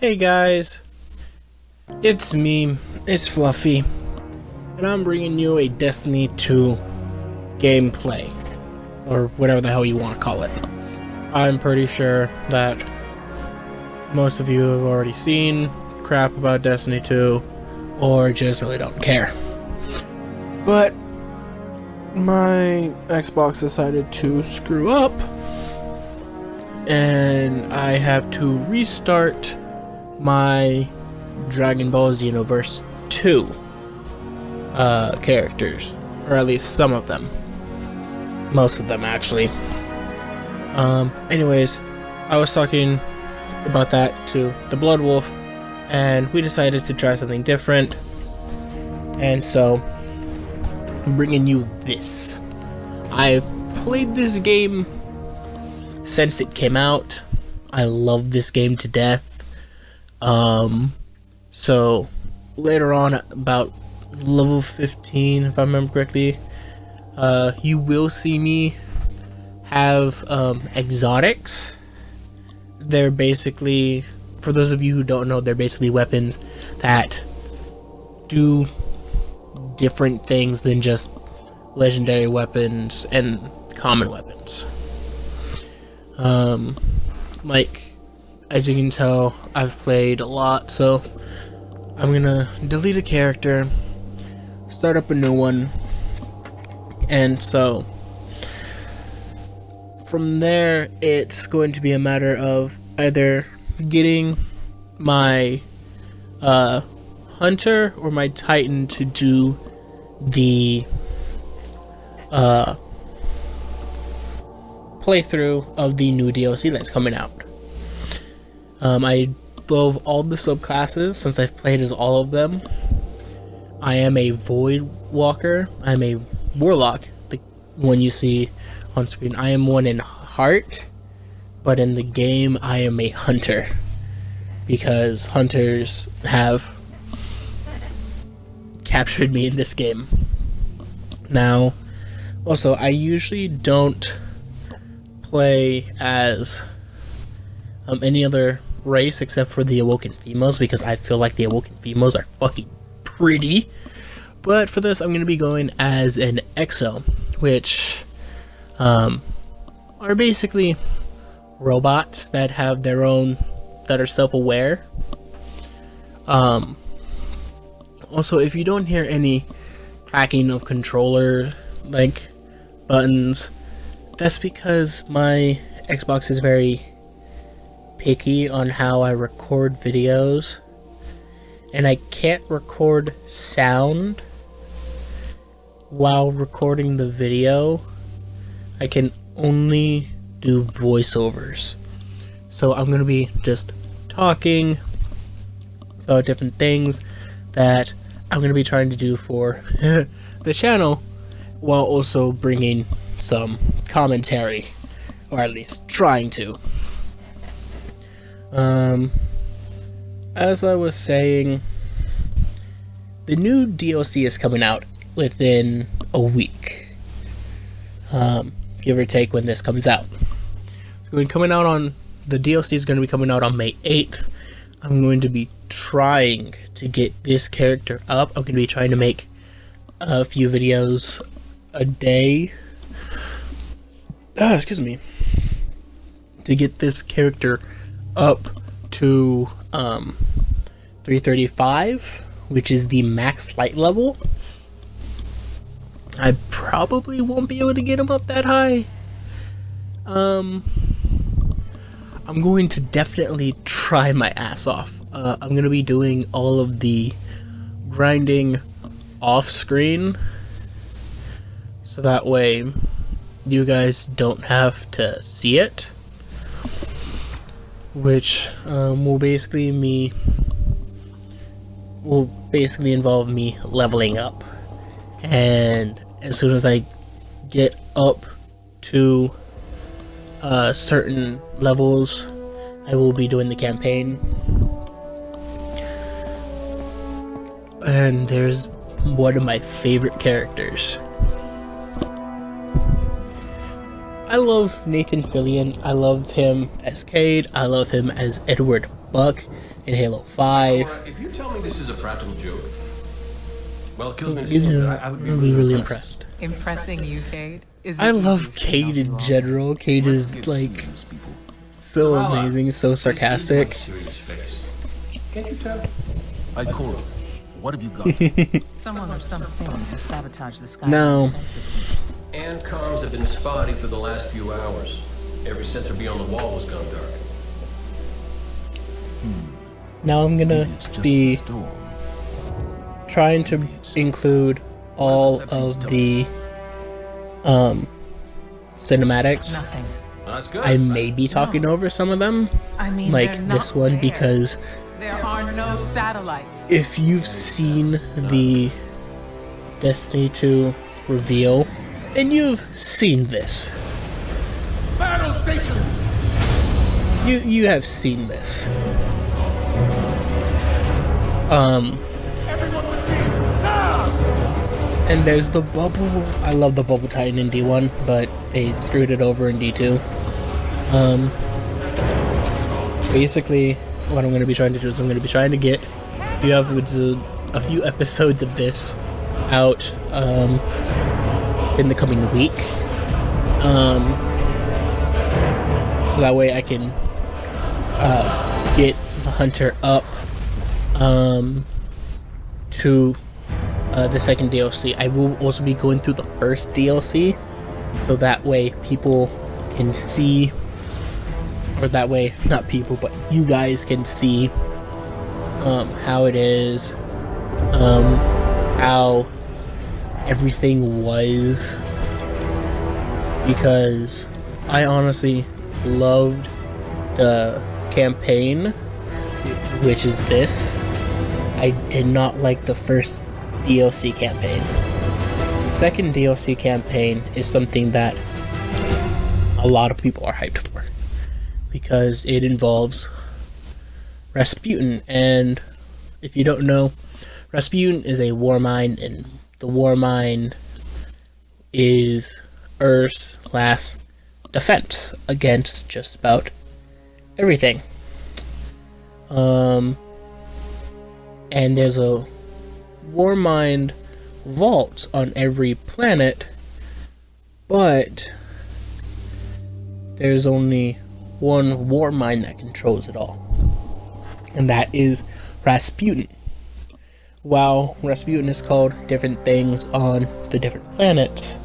Hey guys, it's me, it's Fluffy, and I'm bringing you a Destiny 2 gameplay, or whatever the hell you want to call it. I'm pretty sure that most of you have already seen crap about Destiny 2, or just really don't care. But my Xbox decided to screw up, and I have to restart my Dragon Ball Xenoverse 2 characters, or at least some of them. Most of them, actually. Anyways, I was talking about that to the Blood Wolf, and we decided to try something different. And so, I'm bringing you this. I've played this game since it came out. I love this game to death. So later on, about level 15, if I remember correctly, you will see me have exotics. They're basically, for those of you who don't know, they're basically weapons that do different things than just legendary weapons and common weapons. Like, as you can tell, I've played a lot, so I'm gonna delete a character, start up a new one, and so from there it's going to be a matter of either getting my hunter or my titan to do the playthrough of the new DLC that's coming out. I love all the subclasses since I've played as all of them. I am a Void Walker. I'm a Warlock, the one you see on screen. I am one in heart, but in the game I am a hunter, because hunters have captured me in this game. Now, also, I usually don't play as any other race except for the Awoken Females, because I feel like the Awoken Females are fucking pretty. But for this, I'm going to be going as an Exo, which are basically robots that have their own, that are self-aware. Also, if you don't hear any clacking of controller like buttons, that's because my Xbox is very picky on how I record videos, and I can't record sound while recording the video. I can only do voiceovers, so I'm gonna be just talking about different things that I'm gonna be trying to do for the channel, while also bringing some commentary, or at least trying to. As I was saying, the new DLC is coming out within a week, give or take when this comes out. It's going to be coming out on, the DLC is going to be coming out on May 8th. I'm going to be trying to get this character up. I'm going to be trying to make a few videos a day. Excuse me. To get this character up to 335, which is the max light level. I probably won't be able to get him up that high. I'm going to definitely try my ass off. I'm going to be doing all of the grinding off screen, so that way you guys don't have to see it, which will basically involve me leveling up. And as soon as I get up to certain levels, I will be doing the campaign. And there's one of my favorite characters. I love Nathan Fillion. I love him as Cade. I love him as Edward buck in Halo 5. If you tell me this is a practical joke, well, it kills me to You see it, know, but I would be I'll be really impressed. Impressing you, Cade? Is the I love easiest thing Cade I'll in do all general. Cade is like so amazing, so sarcastic. Serious face. Can't you tell? Ikora, what have you got? day. Someone or something has sabotaged the sky No. defense system. And comms have been spotty for the last few hours. Every sensor beyond the wall has gone dark. Now I'm gonna It's just be a storm. trying to include all of the cinematics. Nothing. Well, that's good. I may be talking over some of them, I mean, like they're this not one, there. because There are no satellites. if you've seen the Destiny 2 reveal, then you've seen this. Battle stations! You have seen this. Everyone with me, now! And there's the bubble. I love the bubble Titan in D1, but they screwed it over in D2. Basically, what I'm going to be trying to do is I'm going to be trying to get a few episodes of this out in the coming week. So that way I can get the Hunter up to the second DLC. I will also be going through the first DLC, so that way people can see, or that way, not people, but you guys can see how it is, how everything was, because I honestly loved the campaign, which is this. I did not like the first DLC campaign. The second DLC campaign is something that a lot of people are hyped for, because it involves Rasputin, and if you don't know, Rasputin is a war mind, and the war mind is Earth's last defense against just about everything. And there's a Warmind vault on every planet, but there's only one Warmind that controls it all, and that is Rasputin. While Rasputin is called different things on the different planets,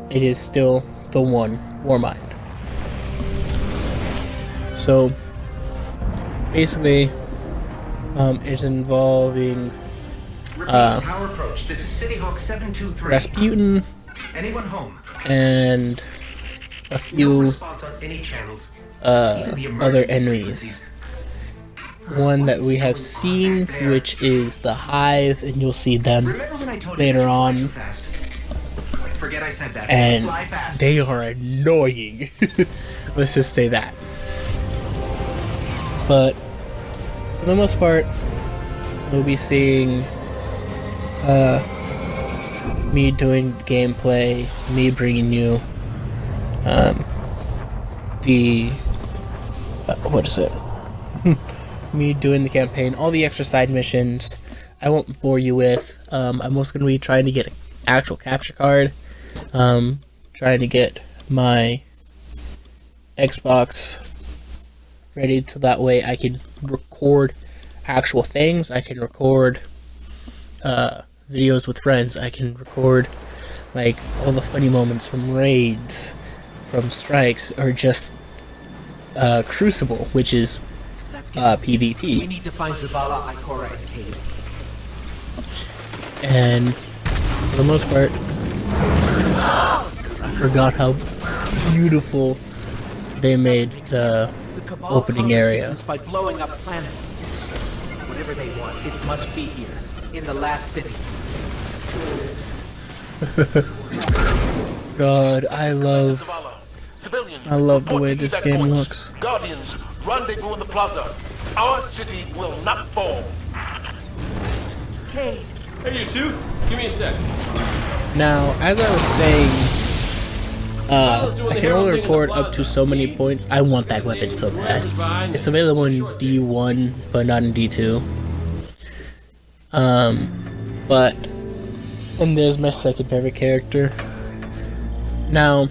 it is still the one Warmind. So basically, it's involving Tower approach. This is City Hawk 723. Rasputin Anyone home? and a No few response on any channels. Even the other emergency enemies. frequencies. One that we have seen, which is the Hive, and you'll see them Remember when I told later you to fly on, too fast? Forget I said that. and Fly fast. they are annoying. Let's just say that. But for the most part, we'll be seeing me doing gameplay, me bringing you the what is it? Me doing the campaign, all the extra side missions. I won't bore you with. I'm also going to be trying to get an actual capture card. Trying to get my Xbox ready so that way I can record actual things. I can record videos with friends. I can record like all the funny moments from raids, from strikes, or just Crucible, which is PvP. We need to find Zavala, Ikora, and Cade. And for the most part, I forgot how beautiful they made the The Cabal opening conquers area. systems by blowing up planets. Whatever they want, it must be here, in the last city. God, I love Civilians, the way report to this evac game points. looks. Guardians, rendezvous in the plaza. Our city will not fall. Cade, Hey, you two, give me a sec. Now, as I was saying, I can only record up to so many points. I want that weapon so bad. It's available in D1, but not in D2. But and there's my second favorite character. Now,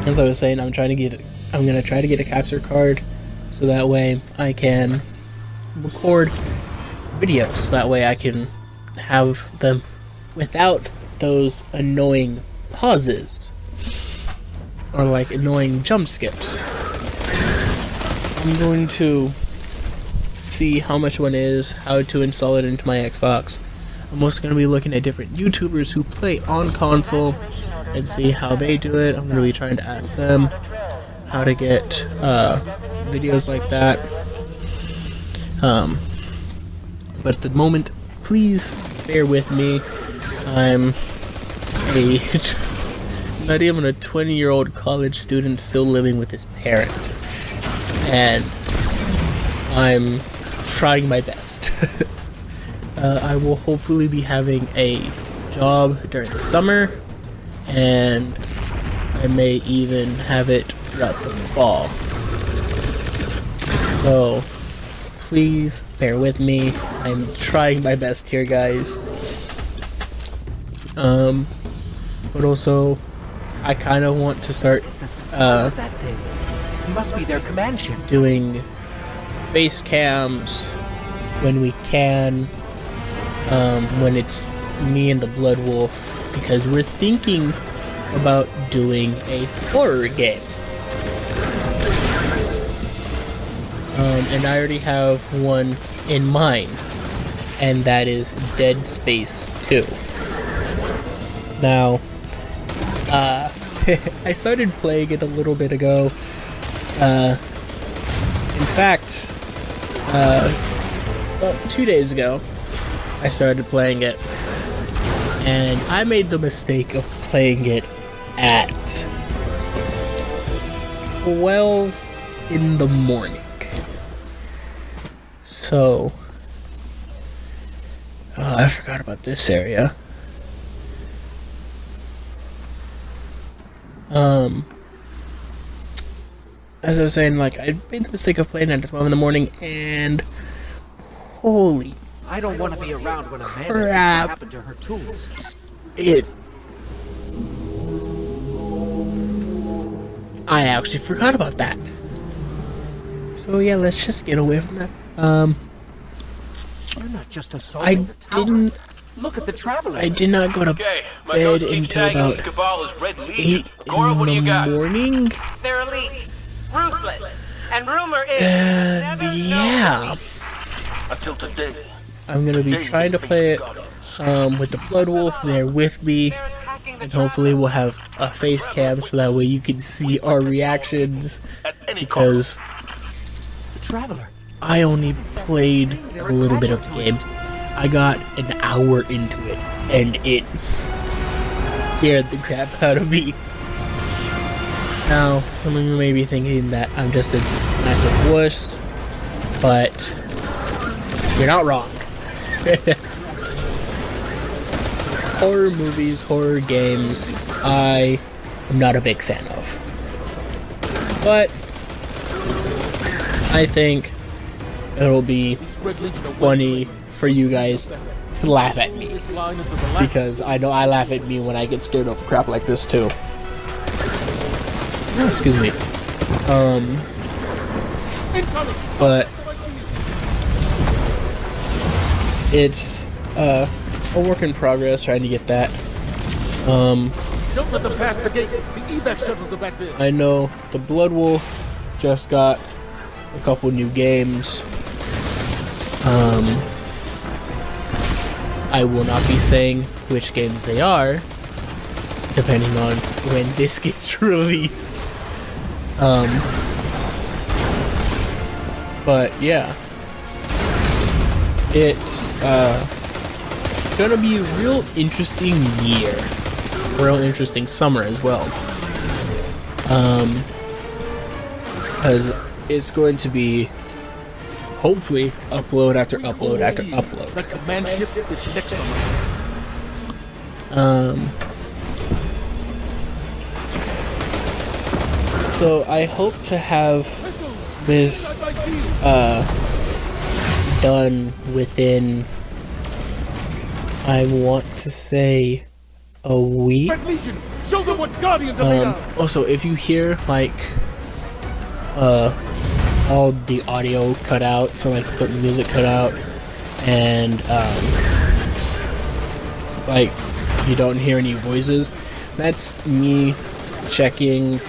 as I was saying, I'm gonna try to get a capture card, so that way I can record videos. That way I can have them without those annoying pauses or like annoying jump skips. I'm going to see how much one is, how to install it into my Xbox. I'm also going to be looking at different YouTubers who play on console and see how they do it. I'm going to be trying to ask them how to get videos like that. But at the moment, please bear with me. I'm a not even a 20-year-old college student still living with his parent, and I'm trying my best. I will hopefully be having a job during the summer, and I may even have it throughout the fall. So please bear with me. I'm trying my best here, guys. But also, I kind of want to start The size of that thing. It must be their command ship. doing face cams when we can, when it's me and the Blood Wolf, because we're thinking about doing a horror game. And I already have one in mind, and that is Dead Space 2. Now, I started playing it a little bit ago. In fact, about 2 days ago, I started playing it, and I made the mistake of playing it at 12 in the morning. So, I forgot about this area. As I was saying, like, I made the mistake of playing at 12 in the morning, and holy I don't want to be around when Amanda sees what crap, happened to her tools. I actually forgot about that. So yeah, let's just get away from that. You're not just I assaulting the tower. didn't, Look at the Traveler. I did not go to bed until about 8 in the morning. They're elite, ruthless, and rumor is And yeah, Until today, I'm gonna be trying to play it with the Blood Wolf there with me, and hopefully we'll have a face cam so that way you can see our reactions, at any cost. because The Traveler. I only played a little bit of the game. I got an hour into it, and it scared the crap out of me. Now, some of you may be thinking that I'm just a massive wuss, but you're not wrong. Horror movies, horror games, I am not a big fan of. But I think it'll be funny for you guys to laugh at me, because I know I laugh at me when I get scared of crap like this too. Oh, excuse me. But it's a work in progress trying to get that. Don't let them pass the gate. The evac shuttles are back there. I know the Blood Wolf just got a couple new games. I will not be saying which games they are, depending on when this gets released. But yeah, it's gonna be a real interesting year, real interesting summer as well. Because it's going to be hopefully upload after upload after upload. The command ship is next on So I hope to have this done within, I want to say, a week. Red Legion, show them what Guardians are made of. Also, if you hear like all the audio cut out, so like the music cut out, and like you don't hear any voices, that's me checking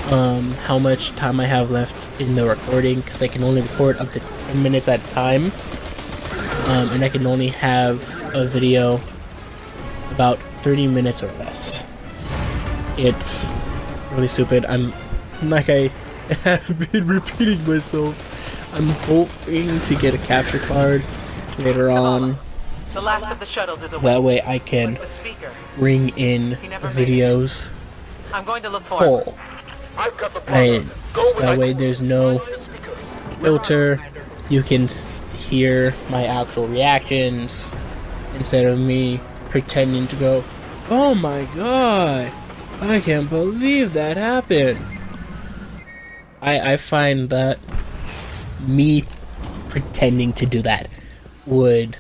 how much time I have left in the recording, because I can only record up to 10 minutes at a time, and I can only have a video about 30 minutes or less. It's really stupid. I'm like I have been repeating myself. I'm hoping to get a capture card later on. The last of the shuttles is So away. that way I can The speaker. bring in videos I'm going to look for him. whole. And so that way there's no filter. You can hear my actual reactions instead of me pretending to go, "Oh my god, I can't believe that happened." I find that me pretending to do that would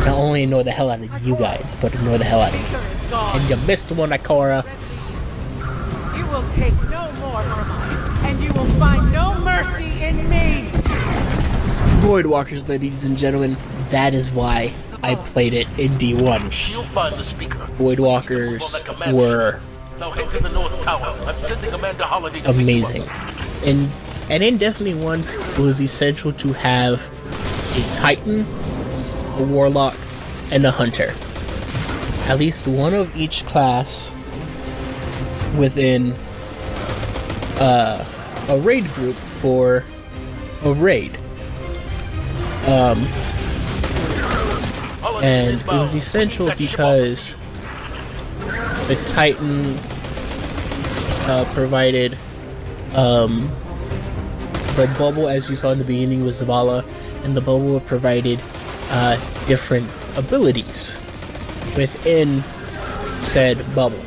not only annoy the hell out of you guys, but annoy the hell out of me. And you missed one, Ikora. You will take no more from us, and you will find no mercy in me. Voidwalkers, ladies and gentlemen, that is why I played it in D1. She'll find the speaker. Voidwalkers were Now head to the North Tower. I'm sending Amanda Holiday to pick you up. amazing. And in Destiny 1, it was essential to have a Titan, a Warlock, and a Hunter. At least one of each class within a raid group for a raid. And it was essential because the Titan provided the bubble, as you saw in the beginning, was Zavala, and the bubble provided different abilities within said bubble.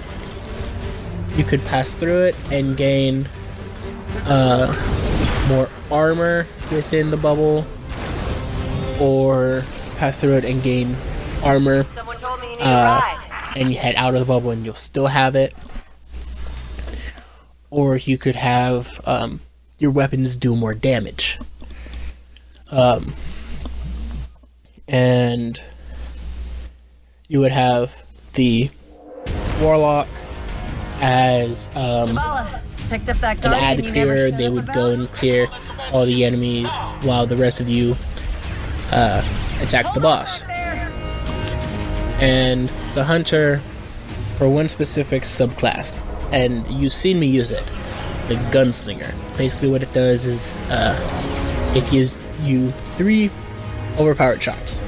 You could pass through it and gain more armor within the bubble, or pass through it and gain armor Someone told me you need a ride. and you head out of the bubble and you'll still have it. Or you could have your weapons do more damage. And you would have the Warlock as Picked up that an gun ad and you never clearer. shut They up would about go it? and clear all the enemies while the rest of you attack the boss. And the Hunter for one specific subclass, and you've seen me use it, the Gunslinger. Basically what it does is it gives you 3 overpowered shots,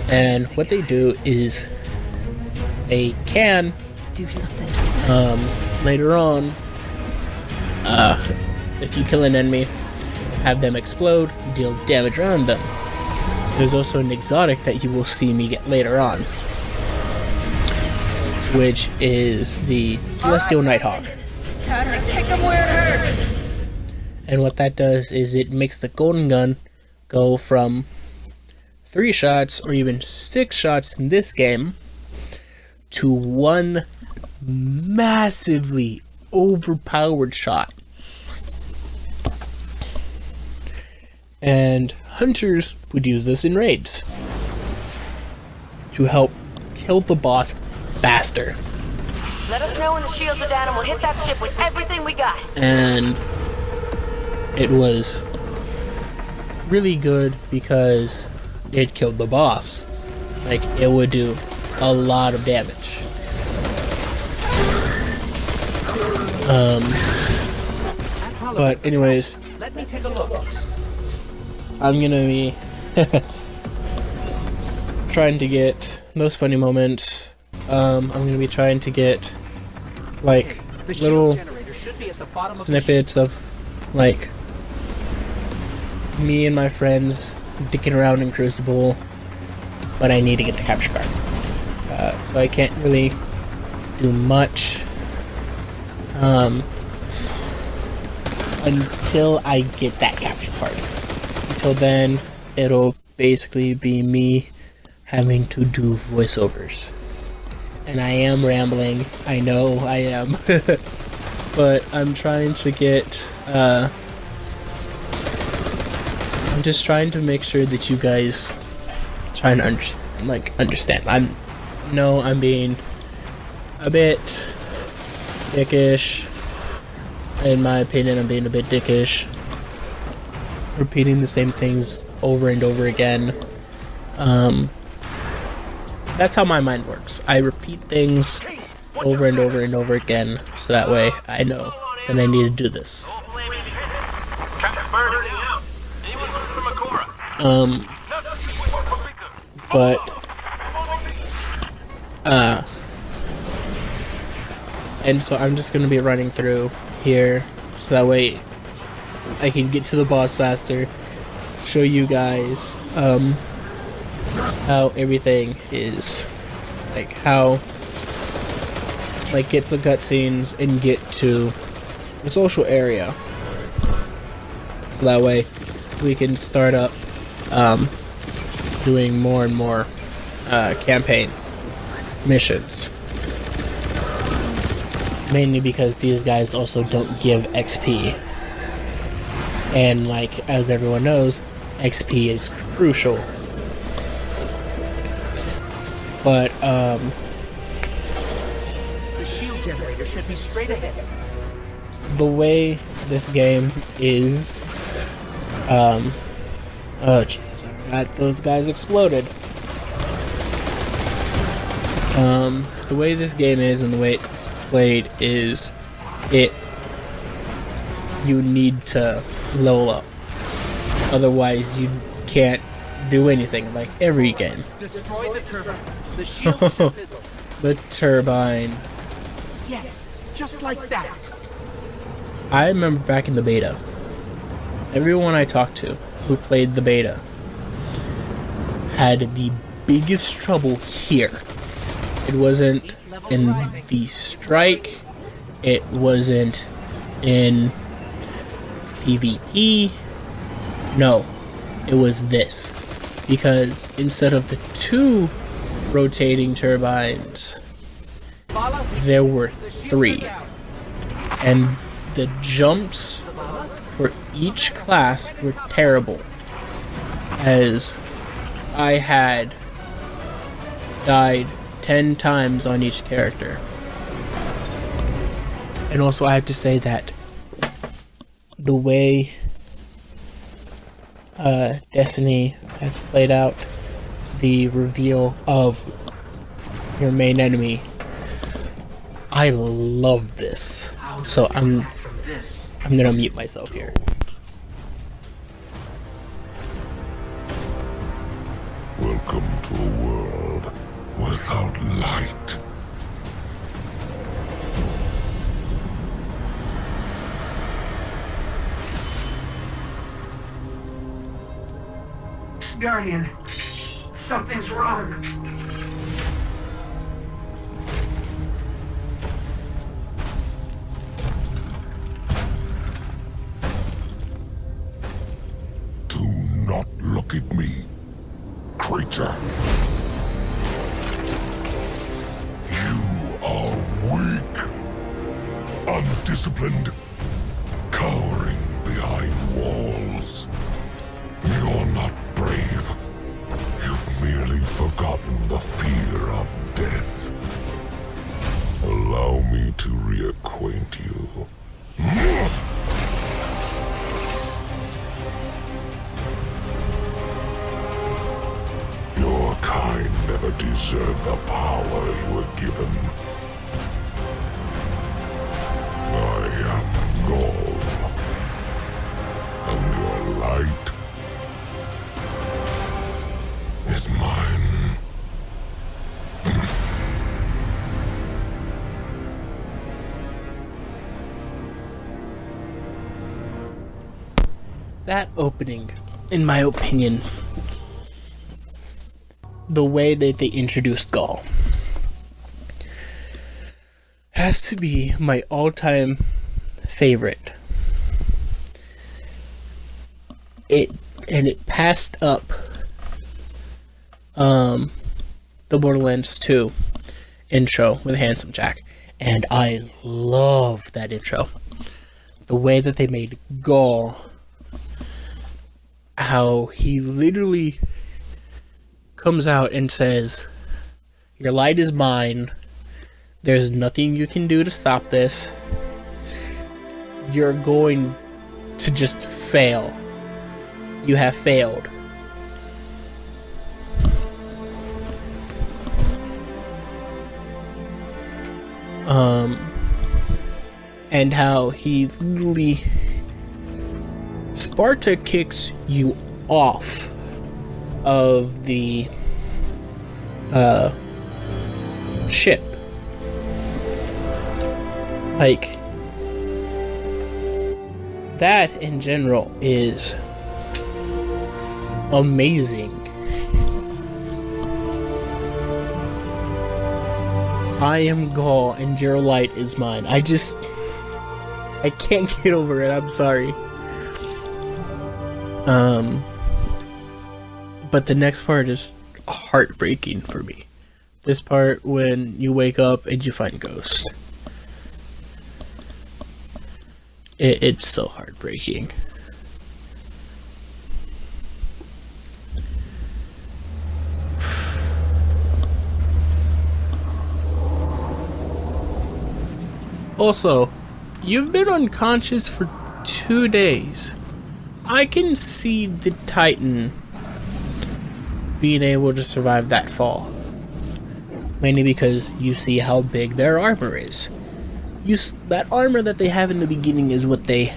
and what they do is they can Do something. later on, if you kill an enemy, have them explode, deal damage around them. There's also an exotic that you will see me get later on, which is the Celestial Nighthawk. Time to kick him where it hurts. And what that does is it makes the golden gun go from 3 shots or even 6 shots in this game to 1 massively overpowered shot. And hunters would use this in raids to help kill the boss faster. Let us know when the shields are down and we'll hit that ship with everything we got. And it was really good because it killed the boss. Like, it would do a lot of damage. But anyways, Let me take a look. I'm gonna be trying to get those funny moments. I'm gonna be trying to get like The little shield generator should be at the bottom of the snippets of like me and my friends dicking around in Crucible, but I need to get the capture card. So I can't really do much. until I get that capture card. Until then, it'll basically be me having to do voiceovers. And I am rambling, I know I am. But I'm trying to get, I'm just trying to make sure that you guys try and understand. I'm being a bit dickish. In my opinion, I'm being a bit dickish. Repeating the same things over and over again. That's how my mind works. I repeat things over and over and over again, so that way I know that I need to do this. But and so I'm just gonna be running through here, so that way I can get to the boss faster, show you guys how everything is, like get the cutscenes and get to the social area, so that way we can start up doing more and more campaign missions. Mainly because these guys also don't give XP. And as everyone knows, XP is crucial. But The shield generator should be straight ahead. the way this game is, oh Jesus, I forgot those guys exploded. The way this game is and the way it's played is, you need to level up. Otherwise, you can't do anything, like every game. Destroy the turbine. The shield should fizzle. The turbine. Yes, just like that. I remember back in the beta, everyone I talked to who played the beta had the biggest trouble here. It wasn't in the strike, it wasn't in PvP, no, it was this. Because instead of the 2 rotating turbines, there were 3. And the jumps for each class were terrible, as I had died 10 times on each character. And also I have to say that the way Destiny has played out, the reveal of your main enemy, I love this. So I'm gonna mute myself here. Welcome to a world without light. Guardian, something's wrong. Do not look at me, creature. You are weak, undisciplined, cowering behind walls. You're not brave. You've merely forgotten the fear of death. Allow me to reacquaint you. Your kind never deserved the power you were given. I am Gaul, and your light is mine. That opening, in my opinion, the way that they introduced Gaul, has to be my all-time favorite it passed up the Borderlands 2 intro with Handsome Jack, and I love that intro. The way that they made Gaul, how he literally comes out and says, "Your light is mine. There's nothing you can do to stop this. You're going to just fail. You have failed." And how he literally Sparta kicks you off of the ship. Like, that in general is amazing. I am Gaul and your light is mine. I can't get over it, I'm sorry. But the next part is heartbreaking for me. This part when you wake up and you find Ghost. It's so heartbreaking. Also, you've been unconscious for 2 days. I can see the Titan being able to survive that fall. Mainly because you see how big their armor is. That armor that they have in the beginning is what they,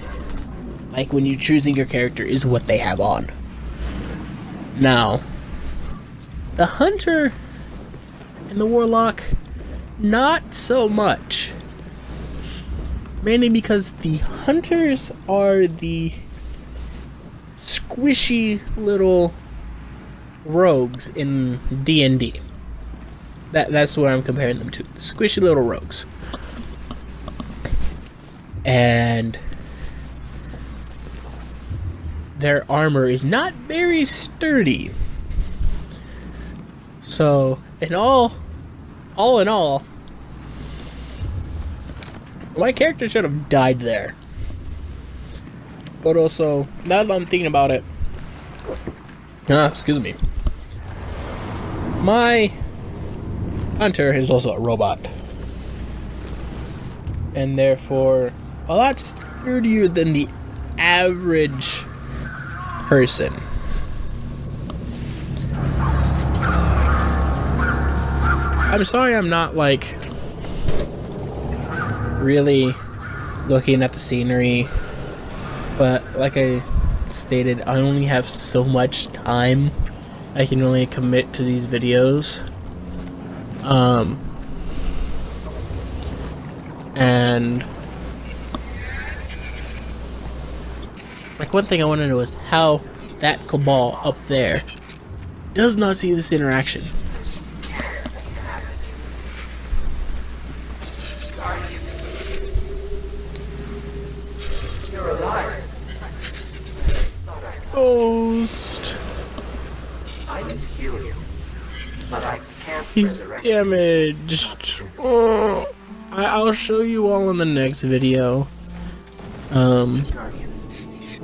like when you're choosing your character, is what they have on. Now, the Hunter and the Warlock, not so much. Mainly because the Hunters are the squishy little rogues in D&D. That's what I'm comparing them to. The squishy little rogues. And their armor is not very sturdy. So, all in all, my character should have died there. But also, now that I'm thinking about it, excuse me, my Hunter is also a robot, and therefore a lot sturdier than the average person. I'm sorry I'm not like really looking at the scenery, but like I stated, I only have so much time I can only commit to these videos. And like one thing I want to know is how that Cabal up there does not see this interaction. Ghost. He's damaged. Oh, I'll show you all in the next video.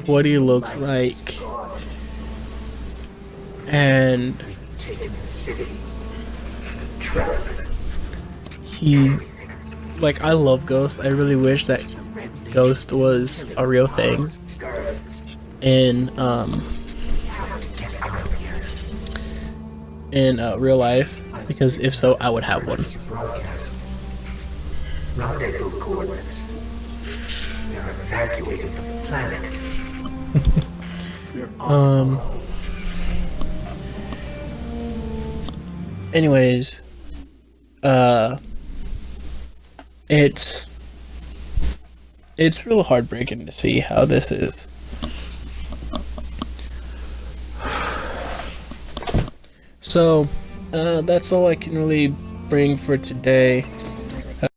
What he looks like. And he, like, I love Ghost. I really wish that Ghost was a real thing in real life, because if so, I would have one. Rendezvous coordinates. We are evacuating the planet. Anyways, it's real heartbreaking to see how this is. So, that's all I can really bring for today.